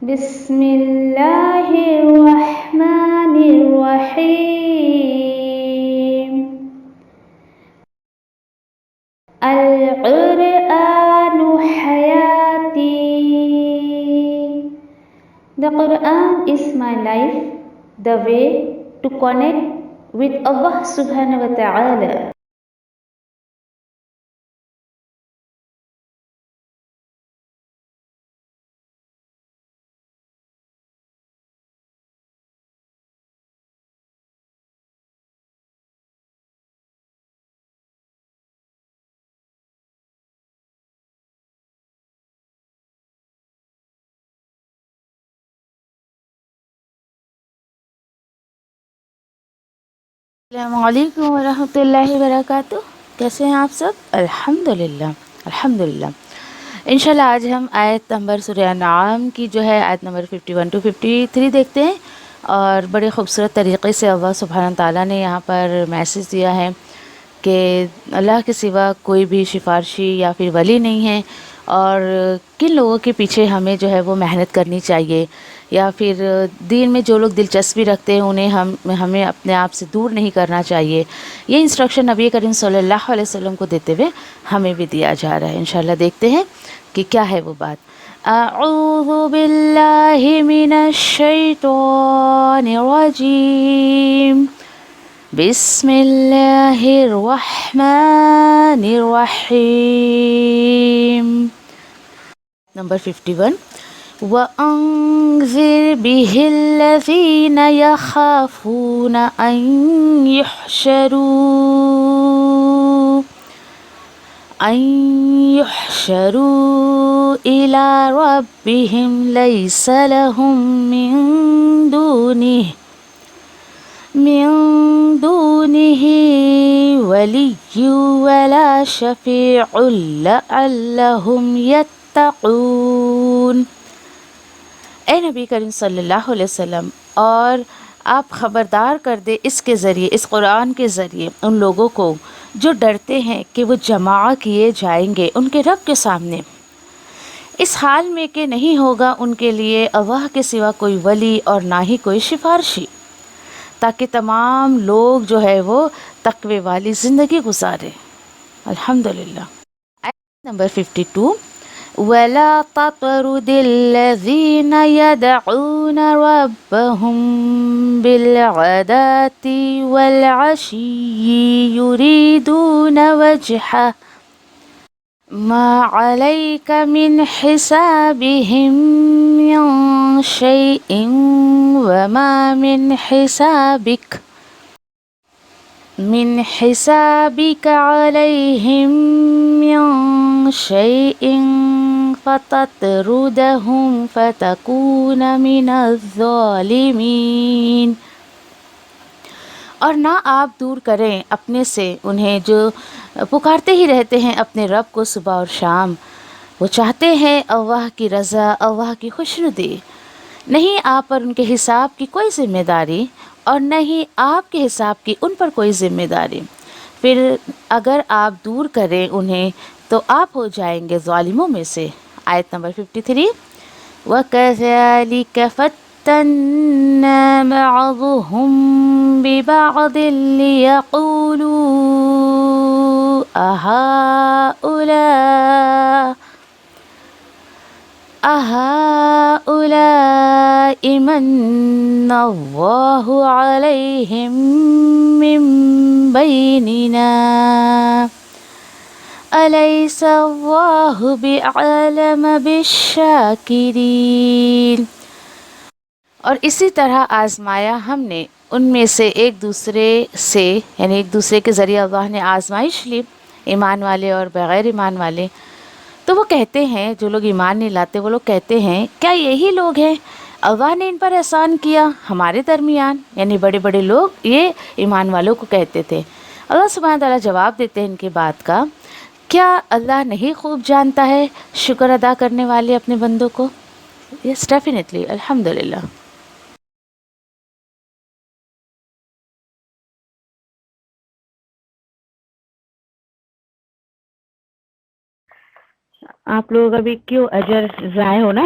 بسم اللہ الرحمن الرحیم القرآن حیاتی. The Quran is my life, the way to connect with Allah subhanahu wa ta'ala. السلام علیکم ورحمۃ اللہ وبرکاتہ. کیسے ہیں آپ سب؟ الحمدللہ الحمدللہ. انشاءاللہ آج ہم آیت نمبر سورہ انعام کی جو ہے آیت نمبر 51 to 53 دیکھتے ہیں، اور بڑے خوبصورت طریقے سے اللہ سبحانہ تعالیٰ نے یہاں پر میسج دیا ہے کہ اللہ کے سوا کوئی بھی سفارشی یا پھر ولی نہیں ہے، اور کن لوگوں کے پیچھے ہمیں جو ہے وہ محنت کرنی چاہیے، یا پھر دین میں جو لوگ دلچسپی رکھتے ہیں انہیں ہمیں اپنے آپ سے دور نہیں کرنا چاہیے. یہ انسٹرکشن نبی کریم صلی اللہ علیہ وسلم کو دیتے ہوئے ہمیں بھی دیا جا رہا ہے. انشاءاللہ دیکھتے ہیں کہ کیا ہے وہ بات. اعوذ باللہ من الشیطان الرجیم. بسم اللہ الرحمن الرحیم. نمبر 51. وَأَنذِرْ بِهِ الَّذِينَ يَخَافُونَ أَن يُحْشَرُوا إِلَى رَبِّهِمْ لَيْسَ لَهُم من دونه ولی ولا شفیع لعلهم یتقون. اے نبی کریم صلی اللہ علیہ وسلم، اور آپ خبردار کر دے اس کے ذریعے، اس قرآن کے ذریعے ان لوگوں کو جو ڈرتے ہیں کہ وہ جمع کیے جائیں گے ان کے رب کے سامنے، اس حال میں کہ نہیں ہوگا ان کے لیے اللہ کے سوا کوئی ولی اور نہ ہی کوئی سفارشی، تاکہ تمام لوگ جو ہے وہ تقوی والی زندگی گزارے. الحمدللہ. آیت نمبر 52. وَلَا تَطْرُدِ الَّذِينَ يَدْعُونَ رَبَّهُم بِالْغَدَاةِ وَالْعَشِيِّ يُرِيدُونَ وَجْهَهُ مَا عَلَيْكَ مِنْ حِسَابِهِمْ مِنْ شَيْءٍ وَمَا مِنْ حِسَابِكَ عَلَيْهِمْ مِنْ شَيْءٍ فَتَطْرُدَهُمْ فَتَكُونَ مِنَ الظَّالِمِينَ. اور نہ آپ دور کریں اپنے سے انہیں جو پکارتے ہی رہتے ہیں اپنے رب کو صبح اور شام. وہ چاہتے ہیں اللہ کی رضا، اللہ کی خوشنودی. نہیں آپ پر ان کے حساب کی کوئی ذمہ داری، اور نہ ہی آپ کے حساب کی ان پر کوئی ذمہ داری. پھر اگر آپ دور کریں انہیں تو آپ ہو جائیں گے ظالموں میں سے. آیت نمبر 53. وَكَذَلِكَ فَتَّنَّا بَعْضُهُم بِبَعْضٍ لِيَقُولُوا أَهَٰؤُلَاءِ مَنَّ اللَّهُ عَلَيْهِم مِّن بَيْنِنَا أَلَيْسَ اللَّهُ بِأَعْلَمَ بِالشَّاكِرِينَ. اور اسی طرح آزمایا ہم نے ان میں سے ایک دوسرے سے، یعنی ایک دوسرے کے ذریعے اللہ نے آزمائش لی، ایمان والے اور بغیر ایمان والے. تو وہ کہتے ہیں، جو لوگ ایمان نہیں لاتے وہ لوگ کہتے ہیں کیا یہی لوگ ہیں اللہ نے ان پر احسان کیا ہمارے درمیان، یعنی بڑے بڑے لوگ یہ ایمان والوں کو کہتے تھے. اللہ سبحانہ تعالیٰ جواب دیتے ہیں ان کی بات کا، کیا اللہ نہیں خوب جانتا ہے شکر ادا کرنے والے اپنے بندوں کو؟ Yes definitely. الحمدللہ. آپ لوگ ابھی کیوں اجر ضائع ہو نا؟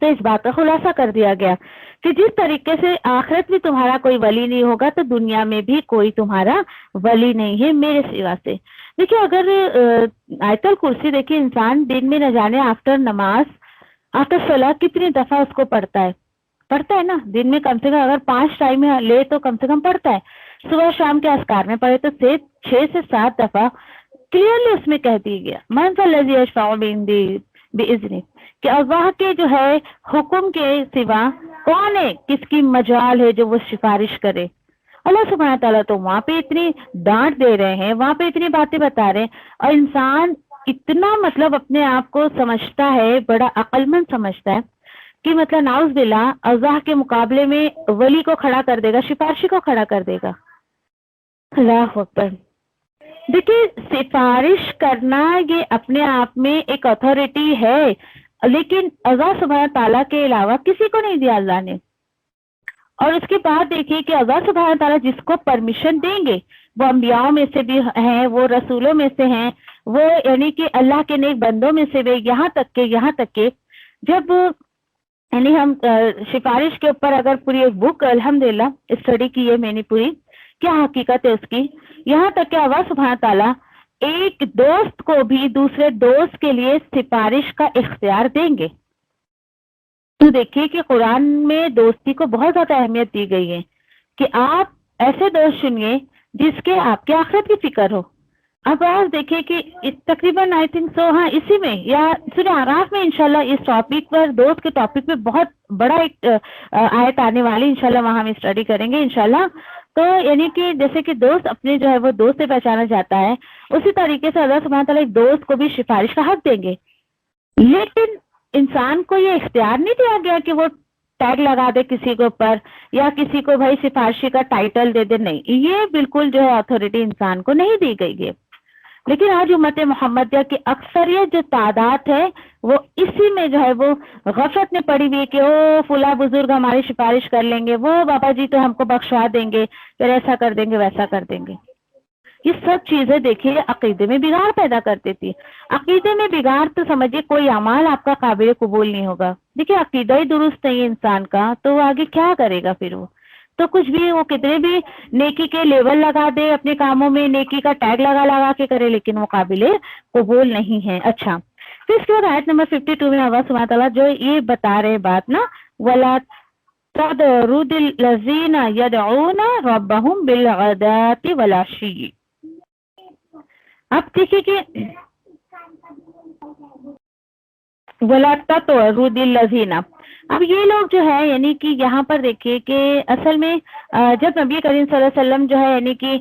تو اس بات کا خلاصہ کر دیا گیا کہ جس طریقے سے آخرت میں تمہارا کوئی ولی نہیں ہوگا تو دنیا میں بھی کوئی تمہارا ولی نہیں ہے میرے سوا سے. دیکھیے اگر آیت الکرسی دیکھیے انسان دن میں نہ جانے آفٹر نماز آفٹر صلاح کتنی دفعہ اس کو پڑھتا ہے نا. دن میں کم سے کم اگر 5 ٹائم لے تو کم سے کم پڑھتا ہے. صبح شام کے اذکار میں پڑھے تو 6 سے 7 دفعہ کلیئرلی اس میں کہہ دیا گیا من الذی یشفع بإذنہ کہ اللہ کے جو ہے حکم کے سوا کون ہے کس کی مجال ہے جو وہ سفارش کرے. اللہ سبحانہ تعالیٰ تو وہاں پہ اتنی ڈانٹ دے رہے ہیں, وہاں پہ اتنی باتیں بتا رہے ہیں, اور انسان اتنا مطلب اپنے آپ کو سمجھتا ہے, بڑا عقل مند سمجھتا ہے کہ مطلب نعوذ باللہ اللہ کے مقابلے میں ولی کو کھڑا کر دے گا, سفارشی کو کھڑا کر دے گا. اللہ اکبر. دیکھیے سفارش کرنا یہ اپنے آپ میں ایک اتھارٹی ہے, لیکن اللہ سبحانہ تعالیٰ کے علاوہ کسی کو نہیں دیا اللہ نے. اور اس کے بعد دیکھیے کہ اللہ سبحانہ تعالیٰ جس کو پرمیشن دیں گے وہ انبیاء میں سے بھی ہیں, وہ رسولوں میں سے ہیں, وہ یعنی کہ اللہ کے نیک بندوں میں سے بھی, یہاں تک کہ جب یعنی ہم سفارش کے اوپر اگر پوری ایک بک الحمدللہ اسٹڈی کی ہے میں نے پوری, کیا حقیقت ہے اس کی, یہاں تک کہ اللہ سبحانہ تعالیٰ ایک دوست کو بھی دوسرے دوست کے لیے سفارش کا اختیار دیں گے. تو دیکھیے کہ قرآن میں دوستی کو بہت زیادہ اہمیت دی گئی ہے کہ آپ ایسے دوست چنیے جس کے آپ کے آخرت کی فکر ہو. اب آپ دیکھیے کہ تقریباً آئی تھنک سو ہاں اسی میں یا سورہ اعراف میں انشاءاللہ اس ٹاپک پر, دوست کے ٹاپک پہ بہت بڑا ایک آیت آنے والی, انشاءاللہ وہاں ہم اسٹڈی کریں گے انشاءاللہ. تو یعنی کہ جیسے کہ دوست اپنے جو ہے وہ دوست سے پہچانا جاتا ہے, اسی طریقے سے اللہ سبحانہ تعالیٰ ایک دوست کو بھی سفارش کا حق دیں گے. لیکن انسان کو یہ اختیار نہیں دیا گیا کہ وہ ٹیگ لگا دے کسی کے اوپر یا کسی کو بھائی سفارشی کا ٹائٹل دے دے, نہیں, یہ بالکل جو ہے اتھارٹی انسان کو نہیں دی گئی ہے. لیکن آج امت محمدیہ کی اکثریت جو تعداد ہے وہ اسی میں جو ہے وہ غفلت میں پڑی ہوئی کہ او فلاں بزرگ ہماری سفارش کر لیں گے, وہ بابا جی تو ہم کو بخشوا دیں گے, پھر ایسا کر دیں گے ویسا کر دیں گے. یہ سب چیزیں دیکھیے عقیدے میں بگاڑ پیدا کر دیتی ہے. عقیدے میں بگاڑ تو سمجھیے کوئی اعمال آپ کا قابل قبول نہیں ہوگا. دیکھیے عقیدہ ہی درست نہیں ہے انسان کا تو وہ آگے کیا کرے گا, پھر وہ تو کچھ بھی وہ کتنے بھی نیکی کے لیول لگا دے اپنے کاموں میں, نیکی کا ٹیگ لگا کے کرے, لیکن وہ قابل قبول نہیں ہے. اچھا, پھر اس کے بعد آیت نمبر 52 میں اللہ سبحانہ تعالیٰ جو یہ بتا رہے بات نا, وَلَا تَطْرُدِ الَّذِينَ يَدْعُونَ رَبَّهُمْ بِالْغَدَاةِ وَالْعَشِيِّ. اب دیکھیے کہ وَلَا تَطْرُدِ الَّذِينَ, اب یہ لوگ جو ہے یعنی کہ یہاں پر دیکھیے کہ اصل میں جب نبی کریم صلی اللہ علیہ وسلم جو ہے یعنی کہ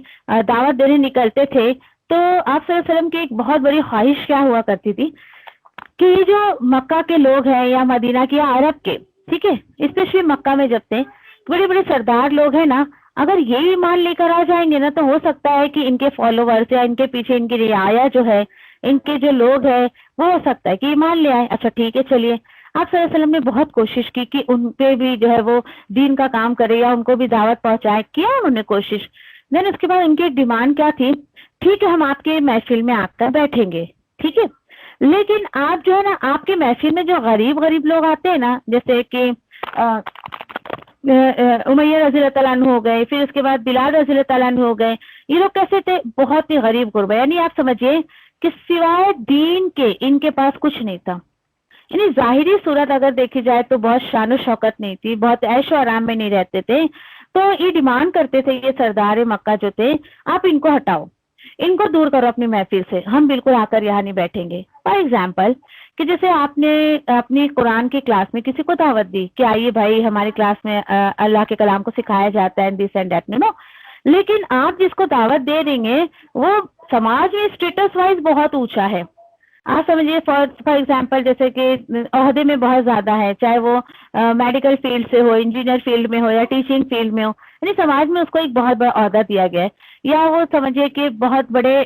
دعوت دینے نکلتے تھے تو آپ صلی اللہ علیہ وسلم کی ایک بہت بڑی خواہش کیا ہوا کرتی تھی کہ یہ جو مکہ کے لوگ ہیں یا مدینہ کے یا عرب کے, ٹھیک ہے, اسپیشلی مکہ میں جب تھے بڑے بڑے سردار لوگ ہیں نا, اگر یہ ایمان لے کر آ جائیں گے نا تو ہو سکتا ہے کہ ان کے فالوورز یا ان کے پیچھے ان کی رعایا جو ہے, ان کے جو لوگ ہیں وہ ہو سکتا ہے کہ ایمان لے آئے. اچھا ٹھیک ہے, چلیے آپ صلی اللہ علیہ وسلم نے بہت کوشش کی کہ ان پہ بھی جو ہے وہ دین کا کام کرے یا ان کو بھی دعوت پہنچائے, کیا انہوں نے کوشش. دین اس کے بعد ان کی ایک ڈیمانڈ کیا تھی, ٹھیک ہے ہم آپ کے محفل میں آپ کا بیٹھیں گے, ٹھیک ہے, لیکن آپ جو ہے نا آپ کے محفل میں جو غریب لوگ آتے ہیں نا, جیسے کہ امیہ رضی اللہ تعالیٰ عنہ ہو گئے, پھر اس کے بعد بلال رضی اللہ تعالیٰ عنہ ہو گئے, یہ لوگ کیسے تھے, بہت ہی غریب غربا, یعنی آپ سمجھیے کہ سوائے دین کے ان کے پاس کچھ نہیں تھا. یعنی ظاہری صورت اگر دیکھی جائے تو بہت شان و شوکت نہیں تھی, بہت عیش و آرام میں نہیں رہتے تھے. تو یہ ڈیمانڈ کرتے تھے یہ سردار مکہ جو تھے, آپ ان کو ہٹاؤ, ان کو دور کرو اپنی محفل سے, ہم بالکل آ کر یہاں نہیں بیٹھیں گے. فار ایگزامپل کہ جیسے آپ نے اپنی قرآن کی کلاس میں کسی کو دعوت دی کہ آئیے بھائی ہماری کلاس میں اللہ کے کلام کو سکھایا جاتا ہے دس اینڈ دیٹ, نو, لیکن آپ جس کو دعوت دے دیں گے وہ سماج میں اسٹیٹس وائز بہت اونچا ہے. آپ سمجھیے فار ایگزامپل جیسے کہ عہدے میں بہت زیادہ ہے, چاہے وہ میڈیکل فیلڈ سے ہو, انجینئر فیلڈ میں ہو یا ٹیچنگ فیلڈ میں ہو, یعنی سماج میں اس کو ایک بہت بڑا عہدہ دیا گیا ہے, یا وہ سمجھیے کہ بہت بڑے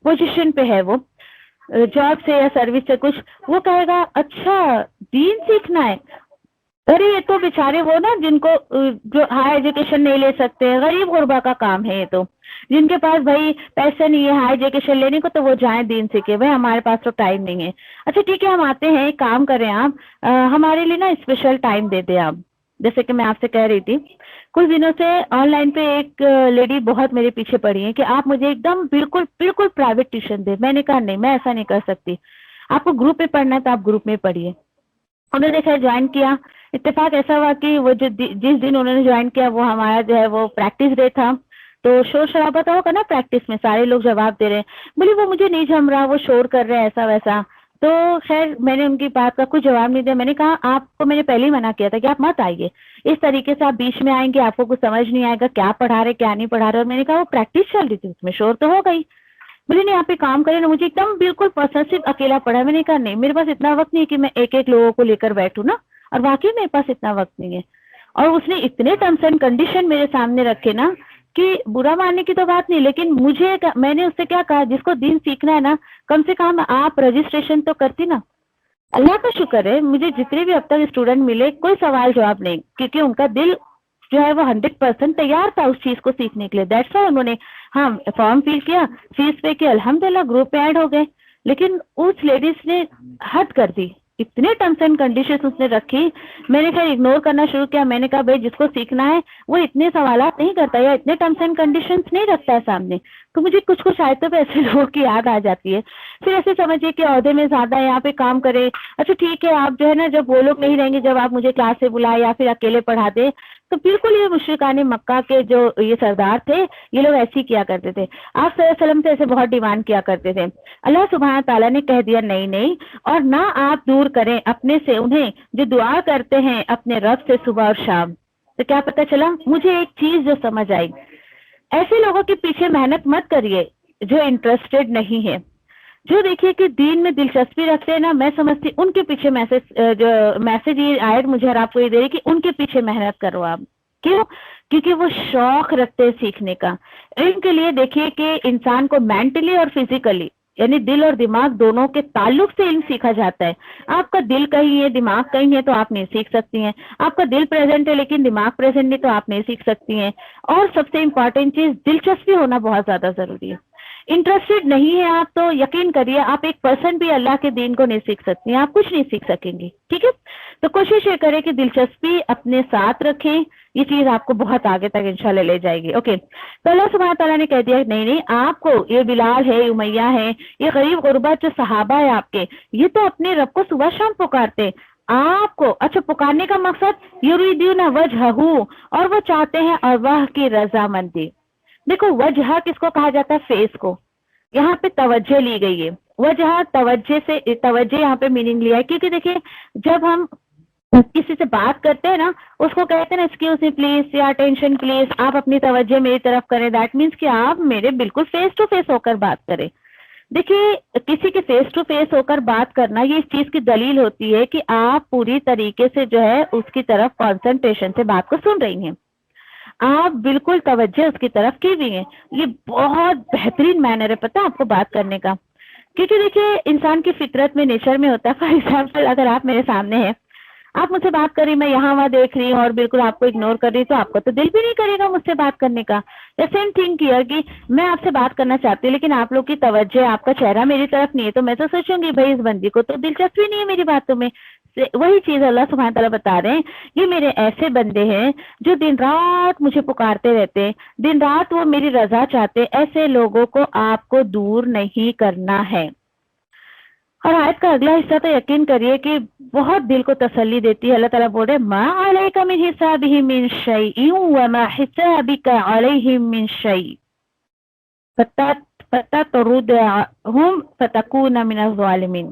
پوزیشن پہ ہے, وہ جاب سے یا سروس سے کچھ, وہ کہے گا اچھا دین سیکھنا ہے, ارے یہ تو بیچارے وہ نا جن کو جو ہائی ایجوکیشن نہیں لے سکتے، غریب غربا کا کام ہے یہ تو، جن کے پاس بھائی پیسے نہیں ہے ہائی ایجوکیشن لینے کو تو وہ جائیں دین سیکھے، بھائی ہمارے پاس تو ٹائم نہیں ہے۔ اچھا ٹھیک ہے، ہم آتے ہیں، ایک کام کریں آپ ہمارے لیے نا اسپیشل ٹائم دے دیں آپ، جیسے کہ میں آپ سے کہہ رہی تھی کچھ دنوں سے آن لائن پہ ایک لیڈی بہت میرے پیچھے پڑی ہے کہ آپ مجھے ایک دم بالکل بالکل پرائیویٹ ٹیوشن دے۔ میں نے کہا نہیں، میں ایسا نہیں کر سکتی، آپ کو گروپ میں پڑھنا ہے تو آپ گروپ میں پڑھیے۔ انہوں نے دیکھا جوائن کیا، اتفاق ایسا ہوا کہ وہ جو جس دن انہوں نے جوائن کیا وہ ہمارا جو ہے وہ پریکٹس ڈے تھا، تو شور شرابہ تو ہوگا نا پریکٹس میں، سارے لوگ جواب دے رہے ہیں، بولی وہ مجھے نہیں جم رہا، وہ شور کر رہے ہیں ایسا ویسا۔ تو خیر میں نے ان کی بات کا کوئی جواب نہیں دیا، میں نے کہا آپ کو میں نے پہلے ہی منع کیا تھا کہ آپ مت آئیے اس طریقے سے، آپ بیچ میں آئیں گے آپ کو کچھ سمجھ نہیں آئے گا کیا پڑھا رہے کیا نہیں پڑھا رہے، اور میں نے کہا وہ پریکٹس چل رہی تھی اس میں شور تو ہوگا ہی۔ مجھے نہیں، آپ ایک کام کریں نا، مجھے ایک دم بالکل پوسیسو اکیلا پڑا ہے۔ میں نے کہا نہیں، میرے پاس اتنا وقت نہیں ہے کہ میں ایک ایک لوگوں کو لے کر بیٹھوں نا، اور واقعی میرے پاس اتنا وقت نہیں ہے۔ اور اس نے اتنے ٹرمس اینڈ کنڈیشن میرے سامنے رکھے نا کہ برا ماننے کی تو بات نہیں، لیکن مجھے میں نے اس سے کیا کہا، جس کو دین سیکھنا ہے نا کم سے کم آپ رجسٹریشن تو کرتی نا۔ اللہ کا شکر ہے مجھے جتنے بھی اب تک اسٹوڈنٹ ملے کوئی سوال جواب نہیں، کیونکہ ان کا دل جو ہے وہ 100% تیار تھا اس چیز کو سیکھنے کے لیے، دیٹس وائی انہوں نے ہاں فارم فل کیا، فیس پے کیا، الحمدللہ گروپ پہ ایڈ ہو گئے۔ لیکن اس لیڈیز نے حد کر دی، اتنے ٹرمس اینڈ کنڈیشن اس نے رکھی، میں نے خیر اگنور کرنا شروع کیا۔ میں نے کہا بھائی جس کو سیکھنا ہے وہ اتنے سوالات نہیں کرتا یا اتنے ٹرمس اینڈ کنڈیشنز نہیں رکھتا ہے سامنے۔ تو مجھے کچھ آیتوں پہ ایسے لوگوں کی یاد آ جاتی ہے، پھر ایسے سمجھیے کہ عہدے میں زیادہ ہے، یہاں پہ کام کرے، اچھا ٹھیک ہے آپ جو ہے نا جب وہ لوگ نہیں رہیں گے، جب آپ مجھے کلاس سے بلائے یا پھر اکیلے پڑھا دے، تو بالکل یہ مشرکان مکہ کے جو یہ سردار تھے یہ لوگ ایسے ہی کیا کرتے تھے، آپ صلی اللہ علیہ وسلم سے ایسے بہت ڈیمانڈ کیا کرتے تھے۔ اللہ سبحانہ تعالیٰ نے کہہ دیا نہیں نہیں، اور نہ آپ دور کریں اپنے سے انہیں جو دعا کرتے ہیں اپنے رب سے صبح اور شام۔ تو کیا پتہ چلا مجھے ایک چیز جو سمجھ آئی، ایسے لوگوں کے پیچھے محنت مت کریے جو انٹرسٹڈ نہیں ہے، جو دیکھیے کہ دین میں دلچسپی رکھتے ہیں نا، میں سمجھتی ان کے پیچھے میسج یہ آیت مجھے اور آپ کو یہ دے رہی کہ ان کے پیچھے محنت کرو آپ۔ کیوں؟ کیونکہ وہ شوق رکھتے ہیں سیکھنے کا۔ علم کے لیے دیکھیے کہ انسان کو مینٹلی اور فزیکلی یعنی دل اور دماغ دونوں کے تعلق سے علم سیکھا جاتا ہے۔ آپ کا دل کہیں ہے دماغ کہیں ہے تو آپ نہیں سیکھ سکتی ہیں، آپ کا دل پریزنٹ ہے لیکن دماغ پریزنٹ نہیں تو آپ نہیں سیکھ سکتی ہیں۔ اور سب سے امپورٹنٹ چیز دلچسپی ہونا بہت زیادہ ضروری ہے۔ انٹرسٹڈ نہیں ہے آپ تو یقین کریے آپ 1% بھی اللہ کے دین کو نہیں سیکھ سکتی ہیں، آپ کچھ نہیں سیکھ سکیں گی، ٹھیک ہے؟ تو کوشش یہ کریں کہ دلچسپی اپنے ساتھ رکھیں، یہ چیز آپ کو بہت آگے تک انشاءاللہ لے جائے گی۔ اوکے، تو اللہ سبحانہ تعالیٰ نے کہہ دیا نہیں نہیں، آپ کو یہ بلال ہے، امیہ ہے، یہ غریب غربت جو صحابہ ہے آپ کے، یہ تو اپنے رب کو صبح شام پکارتے آپ کو۔ اچھا پکارنے کا مقصد یریدون وجہہ، اور وہ چاہتے ہیں اللہ کی رضامندی۔ دیکھو وجہ کس کو کہا جاتا ہے؟ فیس کو، یہاں پہ توجہ لی گئی ہے، وجہ توجہ سے، توجہ یہاں پہ میننگ لیا ہے، کیونکہ دیکھیں جب ہم کسی سے بات کرتے ہیں نا اس کو کہتے ہیں نا ایکسکیوز می پلیز یا اٹینشن پلیز، آپ اپنی توجہ میری طرف کریں، دیٹ مینس کہ آپ میرے بالکل فیس ٹو فیس ہو کر بات کریں۔ دیکھیے کسی کے فیس ٹو فیس ہو کر بات کرنا یہ اس چیز کی دلیل ہوتی ہے کہ آپ پوری طریقے سے جو ہے اس کی طرف کانسنٹریشن سے بات کو سن رہی ہیں، آپ بالکل توجہ اس کی طرف کی بھی ہیں۔ یہ بہت بہترین مینر ہے پتہ آپ کو بات کرنے کا، کیونکہ دیکھیے انسان کی فطرت میں نیچر میں ہوتا ہے، فار ایگزامپل اگر آپ میرے سامنے ہیں، آپ مجھ سے بات کر رہی، میں یہاں وہاں دیکھ رہی ہوں اور بالکل آپ کو اگنور کر رہی، تو آپ کو تو دل بھی نہیں کرے گا مجھ سے بات کرنے کا۔ سیم تھنگ کیا کہ میں آپ سے بات کرنا چاہتی ہوں لیکن آپ لوگ کی توجہ، آپ کا چہرہ میری طرف نہیں ہے، تو میں تو سوچوں گی بھائی اس بندی کو تو دلچسپی نہیں ہے میری باتوں میں۔ وہی چیز اللہ سبحانہ تعالیٰ بتا رہے ہیں، یہ میرے ایسے بندے ہیں جو دن رات مجھے پکارتے رہتے، دن رات وہ میری رضا چاہتے، ایسے لوگوں کو آپ کو دور نہیں کرنا ہے۔ اور آیت کا اگلا حصہ تو یقین کریے کہ بہت دل کو تسلی دیتی ہے۔ اللہ تعالیٰ بول رہے ما علیک من حسابہم من شیء وما حسابک علیہم من شیء فتطردہم فتکون من الظالمین،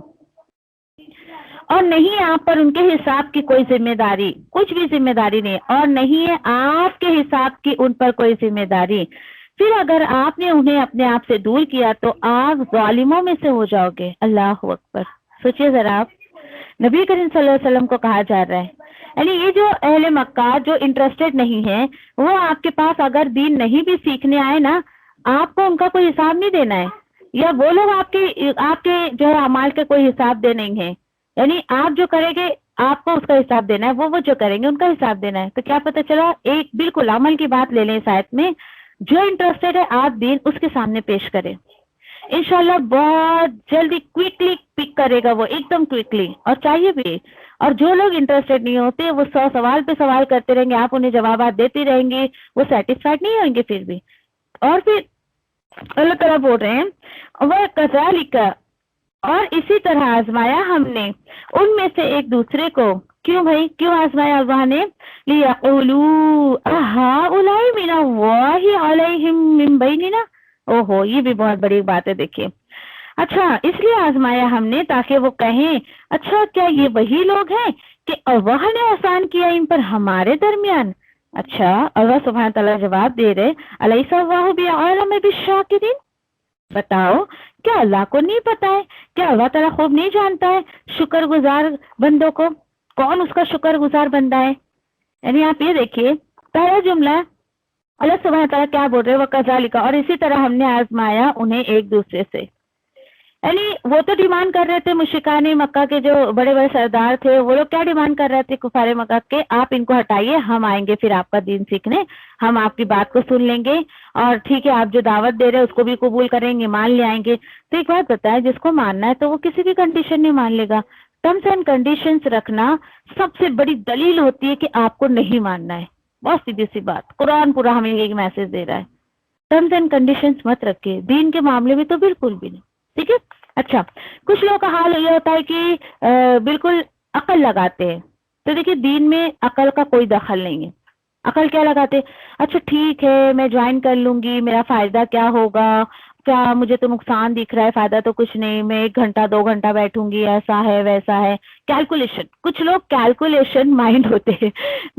اور نہیں آپ پر ان کے حساب کی کوئی ذمہ داری، کچھ بھی ذمہ داری نہیں، اور نہیں ہے آپ کے حساب کی ان پر کوئی ذمہ داری۔ پھر اگر آپ نے انہیں اپنے آپ سے دور کیا تو آپ ظالموں میں سے ہو جاؤ گے۔ اللہ اکبر، سوچئے ذرا آپ، نبی کریم صلی اللہ علیہ وسلم کو کہا جا رہا ہے، یعنی یہ جو اہل مکہ جو انٹرسٹڈ نہیں ہے وہ آپ کے پاس اگر دین نہیں بھی سیکھنے آئے نا، آپ کو ان کا کوئی حساب نہیں دینا ہے، یا وہ لوگ آپ کے جو ہے اعمال کے کوئی حساب دے نہیں ہے، یعنی آپ جو کریں گے آپ کو اس کا حساب دینا ہے, وہ جو کریں گے ان کا حساب دینا ہے. تو کیا پتہ چلا, ایک بالکل عمل کی بات لے لیں اس آیت میں, جو انٹرسٹیڈ ہے آپ دین اس کے سامنے پیش کریں, انشاءاللہ بہت جلدی کوئکلی پک کرے گا وہ, ایک دم کوئکلی, اور چاہیے بھی. اور جو لوگ انٹرسٹیڈ نہیں ہوتے وہ 100 سوال پہ سوال کرتے رہیں گے, آپ انہیں جوابات دیتی رہیں گے, وہ سیٹسفائڈ نہیں ہوئیں گے پھر بھی. اور پھر اللہ تعالیٰ بول رہے ہیں وَكَذَلِكَ, اور اسی طرح آزمایا ہم نے ان میں سے ایک دوسرے کو. کیوں بھائی, کیوں آزمایا اللہ نے؟ لِيَقُولُوا أَهَٰؤُلَاءِ مِنَ اللَّهِ عَلَيْهِمْ مِنْ بَيْنِنَا. اوہو, یہ بھی بہت بڑی بات ہے. دیکھیے, اچھا اس لیے آزمایا ہم نے تاکہ وہ کہیں اچھا کیا یہ وہی لوگ ہیں کہ اللہ نے احسان کیا ان پر ہمارے درمیان. اچھا اللہ سبحانہ تعالیٰ جواب دے رہے, الیس اللہ بعالم بالشاکرین, بتاؤ کیا اللہ کو نہیں پتا ہے, کیا اللہ تعالیٰ خوب نہیں جانتا ہے شکر گزار بندوں کو, کون اس کا شکر گزار بندہ ہے. یعنی آپ یہ دیکھیے, پہلا جملہ اللہ سبحانہ تعالیٰ کیا بول رہے, وَكَذَلِكَ, اور اسی طرح ہم نے آزمایا انہیں ایک دوسرے سے. یعنی وہ تو ڈیمانڈ کر رہے تھے مشرکان مکہ کے جو بڑے بڑے سردار تھے, وہ لوگ کیا ڈیمانڈ کر رہے تھے کفار مکہ کے, آپ ان کو ہٹائیے, ہم آئیں گے پھر آپ کا دین سیکھنے, ہم آپ کی بات کو سن لیں گے, اور ٹھیک ہے آپ جو دعوت دے رہے ہیں اس کو بھی قبول کریں گے, مان لے آئیں گے. تو ایک بات بتائیں, جس کو ماننا ہے تو وہ کسی بھی کنڈیشن نہیں مان لے گا. ٹرمس اینڈ کنڈیشنز رکھنا سب سے بڑی دلیل ہوتی ہے کہ آپ کو نہیں ماننا ہے. بہت سیدھی سی بات, قرآن پورا ہمیں ایک میسج دے رہا ہے, ٹرمس اینڈ کنڈیشنز مت رکھے, دین کے معاملے میں تو بالکل بھی نہیں. ٹھیک ہے. اچھا, کچھ لوگوں کا حال یہ ہوتا ہے کہ بالکل عقل لگاتے ہیں. تو دیکھیے دین میں عقل کا کوئی دخل نہیں ہے. عقل کیا لگاتے, اچھا ٹھیک ہے میں جوائن کر لوں گی, میرا فائدہ کیا ہوگا, کیا مجھے تو نقصان دکھ رہا ہے, فائدہ تو کچھ نہیں, میں 1 گھنٹہ 2 گھنٹہ بیٹھوں گی, ایسا ہے ویسا ہے. کیلکولیشن, کچھ لوگ کیلکولیشن مائنڈ ہوتے ہیں,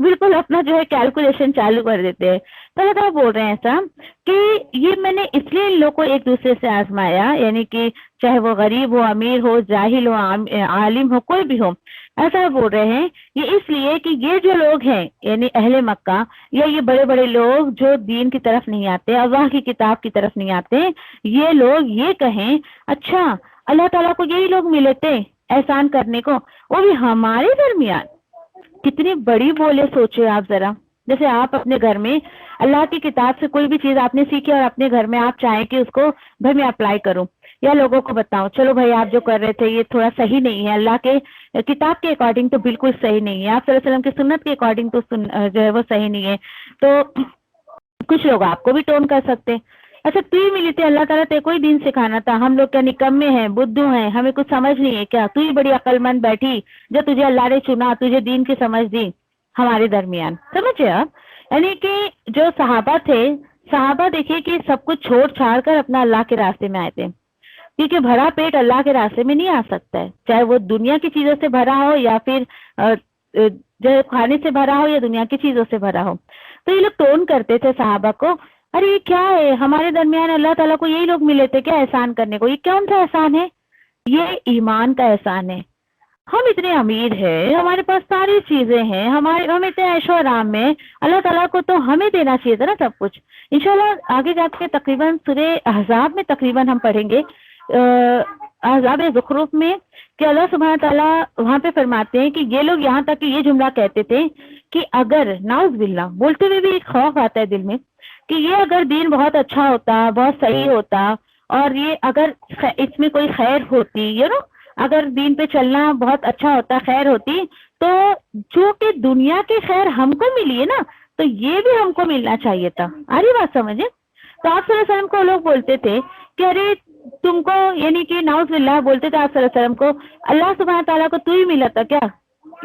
بالکل اپنا جو ہے کیلکولیشن چالو کر دیتے ہیں. تو اللہ بول رہے ہیں ایسا کہ یہ میں نے اس لیے ان لوگوں کو ایک دوسرے سے آزمایا, یعنی کہ چاہے وہ غریب ہو, امیر ہو, جاہل ہو, عالم ہو, کوئی بھی ہو, ایسا بول رہے ہیں یہ اس لیے کہ یہ جو لوگ ہیں یعنی اہل مکہ, یا یہ بڑے بڑے لوگ جو دین کی طرف نہیں آتے, اللہ کی کتاب کی طرف نہیں آتے, یہ لوگ یہ کہیں اچھا اللہ تعالیٰ کو یہی لوگ ملے تھے احسان کرنے کو, وہ بھی ہمارے درمیان. کتنی بڑی بولے سوچے آپ ذرا. جیسے آپ اپنے گھر میں اللہ کی کتاب سے کوئی بھی چیز آپ نے سیکھی اور اپنے گھر میں آپ چاہیں کہ اس کو گھر میں اپلائی کرو, یا لوگوں کو بتاؤ چلو بھائی آپ جو کر رہے تھے یہ تھوڑا صحیح نہیں ہے, اللہ کے کتاب کے اکارڈنگ تو بالکل صحیح نہیں ہے, آپ صلی اللہ علیہ وسلم کی سنت کے اکارڈنگ تو جو ہے وہ صحیح نہیں ہے. تو کچھ لوگ آپ کو بھی ٹون کر سکتے, اچھا تو ہی ملی تھی, اللہ تعالیٰ تے کوئی دین سکھانا تھا, ہم لوگ کیا نکمے ہیں, بدھو ہیں, ہمیں کچھ سمجھ نہیں ہے کیا, تو ہی بڑی عقل مند بیٹھی جو تجھے اللہ نے چنا, تجھے دین کی سمجھ دی ہمارے درمیان. سمجھے آپ, یعنی کہ جو صحابہ تھے, صحابہ دیکھیے کہ سب کچھ چھوڑ چھاڑ کر اپنا اللہ کے راستے میں آئے تھے, کیونکہ بھرا پیٹ اللہ کے راستے میں نہیں آ سکتا ہے, چاہے وہ دنیا کی چیزوں سے بھرا ہو یا پھر جو کھانے سے بھرا ہو یا دنیا کی چیزوں سے بھرا ہو. تو یہ لوگ ٹون کرتے تھے صحابہ کو, ارے یہ کیا ہے, ہمارے درمیان اللہ تعالیٰ کو یہی لوگ ملے تھے کیا احسان کرنے کو, یہ کون سا احسان ہے, یہ ایمان کا احسان ہے. ہم اتنے امیر ہیں, ہمارے پاس ساری چیزیں ہیں, ہم اتنے عیش و آرام میں, اللہ تعالیٰ کو تو ہمیں دینا چاہیے تھا نا سب کچھ. انشاءاللہ آگے جا کے تقریباً سورہ احزاب میں تقریباً ہم پڑھیں گے, احزاب زخرف میں, کہ اللہ سبحانہ تعالیٰ وہاں پہ فرماتے ہیں کہ یہ لوگ یہاں تک کہ یہ جملہ کہتے تھے کہ اگر نعوذ باللہ, بولتے ہوئے بھی ایک خوف آتا ہے دل میں کہ یہ اگر دین بہت اچھا ہوتا, بہت صحیح ہوتا, اور یہ اگر اس میں کوئی خیر ہوتی, اگر دین پہ چلنا بہت اچھا ہوتا, خیر ہوتی, تو جو کہ دنیا کی خیر ہم کو ملی ہے نا, تو یہ بھی ہم کو ملنا چاہیے تھا. آری بات سمجھے. تو آپ صلی اللہ علیہ وسلم کو لوگ بولتے تھے کہ ارے تم کو, یعنی کہ نعوذ باللہ بولتے تھے آپ صلی اللہ علیہ وسلم کو, اللہ سبحانہ تعالیٰ کو تو ہی ملا تھا کیا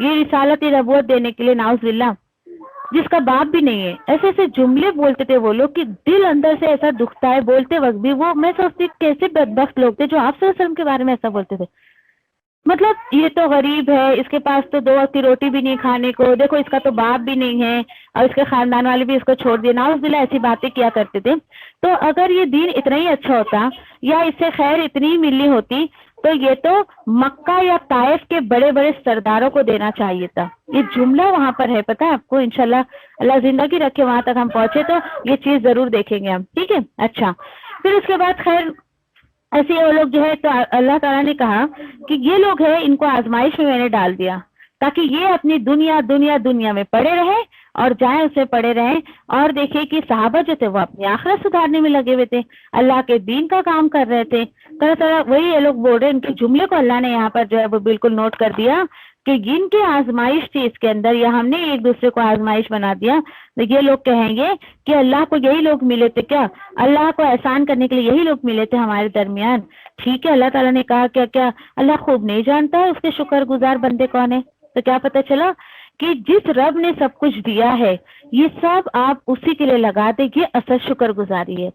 یہ رسالت نبوت دینے کے لیے, نعوذ باللہ, جس کا باپ بھی نہیں ہے. ایسے ایسے جملے بولتے تھے وہ لوگ کہ دل اندر سے ایسا دکھتا ہے بولتے وقت بھی. وہ میں سوچتی کیسے بدبخت لوگ تھے جو آپ صلی اللہ علیہ وسلم کے بارے میں ایسا بولتے تھے. مطلب یہ تو غریب ہے, اس کے پاس تو 2 وقت کی روٹی بھی نہیں کھانے کو, دیکھو اس کا تو باپ بھی نہیں ہے, اور اس کے خاندان والے بھی اس کو چھوڑ دیے, نعوذ باللہ ایسی باتیں کیا کرتے تھے. تو اگر یہ دین اتنا ہی اچھا ہوتا یا اس سے خیر اتنی ہی ملی ہوتی, تو یہ تو مکہ یا طائف کے بڑے بڑے سرداروں کو دینا چاہیے تھا. یہ جملہ وہاں پر ہے, پتہ ہے آپ کو, انشاءاللہ اللہ زندگی رکھے وہاں تک ہم پہنچے تو یہ چیز ضرور دیکھیں گے ہم. ٹھیک ہے. اچھا, پھر اس کے بعد خیر ایسے وہ لوگ جو ہے, تو اللہ تعالیٰ نے کہا کہ یہ لوگ ہیں ان کو آزمائش میں میں نے ڈال دیا, تاکہ یہ اپنی دنیا میں پڑے رہے اور جائیں اسے پڑے رہیں. اور دیکھیں کہ صحابہ جو تھے وہ اپنی آخرت سدھارنے میں لگے ہوئے تھے, اللہ کے دین کا کام کر رہے تھے. طرح وہی یہ لوگ بول رہے ہیں, ان کے جملے کو اللہ نے یہاں پر جو ہے وہ بالکل نوٹ کر دیا کہ جن کی آزمائش تھی اس کے اندر, یا ہم نے ایک دوسرے کو آزمائش بنا دیا. تو یہ لوگ کہیں گے کہ اللہ کو یہی لوگ ملے تھے کیا, اللہ کو احسان کرنے کے لیے یہی لوگ ملے تھے ہمارے درمیان. ٹھیک ہے, اللہ تعالیٰ نے کہا کیا اللہ خوب نہیں جانتا ہے اس کے شکر گزار بندے کون ہیں. تو کیا پتہ چلا کہ جس رب نے سب کچھ دیا ہے یہ سب آپ اسی کے لیے لگا دیں, یہ اصل شکر گزاری ہے.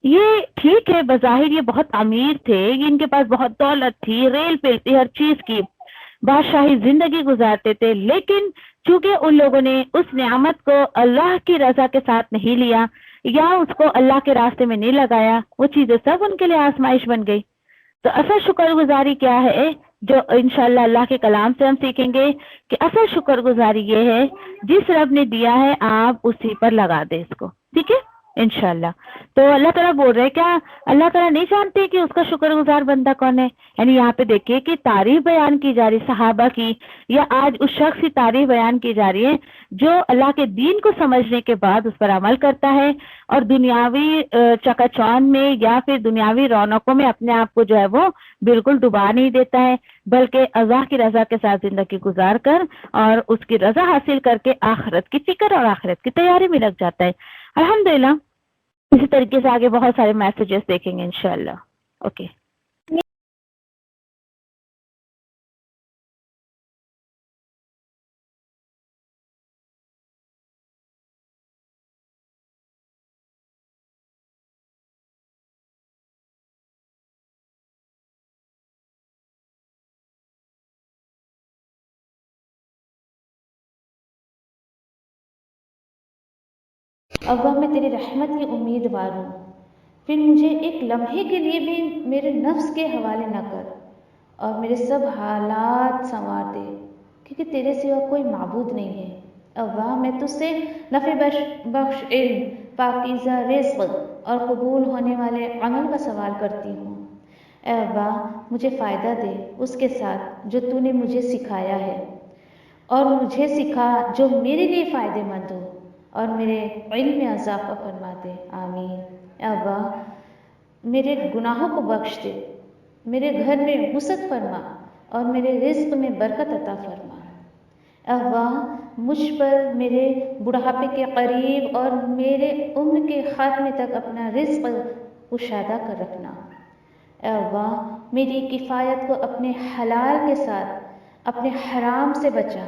یہ ٹھیک ہے بظاہر یہ بہت امیر تھے, ان کے پاس بہت دولت تھی, ریل پہ تھی, ہر چیز کی بادشاہی زندگی گزارتے تھے, لیکن چونکہ ان لوگوں نے اس نعمت کو اللہ کی رضا کے ساتھ نہیں لیا یا اس کو اللہ کے راستے میں نہیں لگایا, وہ چیزیں سب ان کے لیے آزمائش بن گئی. تو اصل شکر گزاری کیا ہے, جو انشاءاللہ اللہ کے کلام سے ہم سیکھیں گے کہ اصل شکر گزاری یہ ہے جس رب نے دیا ہے آپ اسی پر لگا دیں اس کو. ٹھیک ہے انشاءاللہ. تو اللہ تعالیٰ بول رہے کیا اللہ تعالیٰ نہیں جانتے کہ اس کا شکر گزار بندہ کون ہے. یعنی یہاں پہ دیکھیے کہ تعریف بیان کی جا رہی صحابہ کی, یا آج اس شخص کی تعریف بیان کی جا رہی ہے جو اللہ کے دین کو سمجھنے کے بعد اس پر عمل کرتا ہے اور دنیاوی چکا چوند میں یا پھر دنیاوی رونقوں میں اپنے آپ کو جو ہے وہ بالکل ڈبا نہیں دیتا ہے, بلکہ اللہ کی رضا کے ساتھ زندگی گزار کر اور اس کی رضا حاصل کر کے آخرت کی فکر اور آخرت کی تیاری میں لگ جاتا ہے. الحمدللہ. اسی طریقے سے آگے بہت سارے میسیجز دیکھیں گے انشاءاللہ. اوکے. اللہ میں تیری رحمت کی امیدوار ہوں, پھر مجھے ایک لمحے کے لیے بھی میرے نفس کے حوالے نہ کر اور میرے سب حالات سنوار دے, کیونکہ تیرے سوا کوئی معبود نہیں ہے. اللہ میں تجھ سے نفع بخش علم, پاکیزہ رزق اور قبول ہونے والے عمل کا سوال کرتی ہوں. اے اللہ مجھے فائدہ دے اس کے ساتھ جو تو نے مجھے سکھایا ہے, اور مجھے سکھا جو میرے لیے فائدہ مند ہو, اور میرے علم میں اضافہ فرما دے. آمین. اے اللہ میرے گناہوں کو بخش دے, میرے گھر میں وسعت فرما اور میرے رزق میں برکت عطا فرما. اے اللہ مجھ پر میرے بڑھاپے کے قریب اور میرے عمر کے خاتمے تک اپنا رزق کشادہ کر رکھنا. اے اللہ میری کفایت کو اپنے حلال کے ساتھ اپنے حرام سے بچا,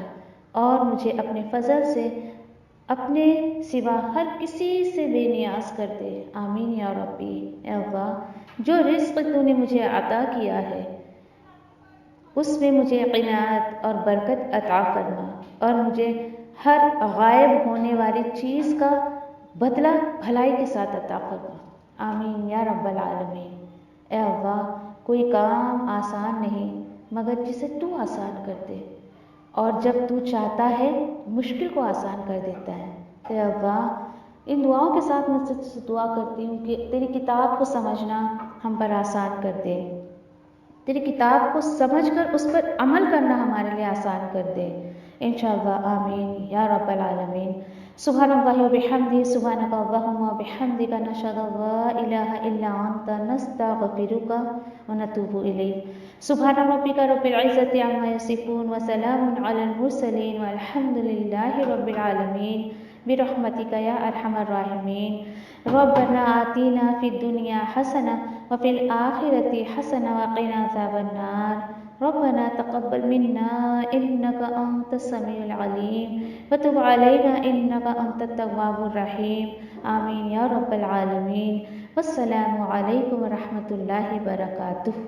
اور مجھے اپنے فضل سے اپنے سوا ہر کسی سے بے نیاز کر دے. آمین یا ربی. اے اللہ جو رزق تو نے مجھے عطا کیا ہے اس میں مجھے قناعت اور برکت عطا فرما, اور مجھے ہر غائب ہونے والی چیز کا بدلہ بھلائی کے ساتھ عطا فرما. آمین یا رب العالمین. اے اللہ کوئی کام آسان نہیں مگر جسے تو آسان کر دے, اور جب تو چاہتا ہے مشکل کو آسان کر دیتا ہے. اے اللہ ان دعاؤں کے ساتھ میں تجھ سے دعا کرتی ہوں کہ تیری کتاب کو سمجھنا ہم پر آسان کر دے, تیری کتاب کو سمجھ کر اس پر عمل کرنا ہمارے لیے آسان کر دے انشاءاللہ. آمین یا رب العالمین. سبحان اللہ و بحمدہ, سبحانک اللہم و بحمدک, نشہد ان لا الہ الا انت, نستغفرک و نتوب الیک. سبحان ربک رب العزت عما یصفون وسلام علی المرسلین والحمد للہ رب العالمین برحمتک یا ارحم الراحمین. ربنا آتینا فی الدنیا حسنہ وفی الآخرة حسنہ وقنا عذاب النار. ربنا تقبل منا انك انت السميع العليم وتب علينا انك انت التواب الرحيم. آمین یا رب العالمین. والسلام علیکم ورحمۃ اللہ وبرکاتہ.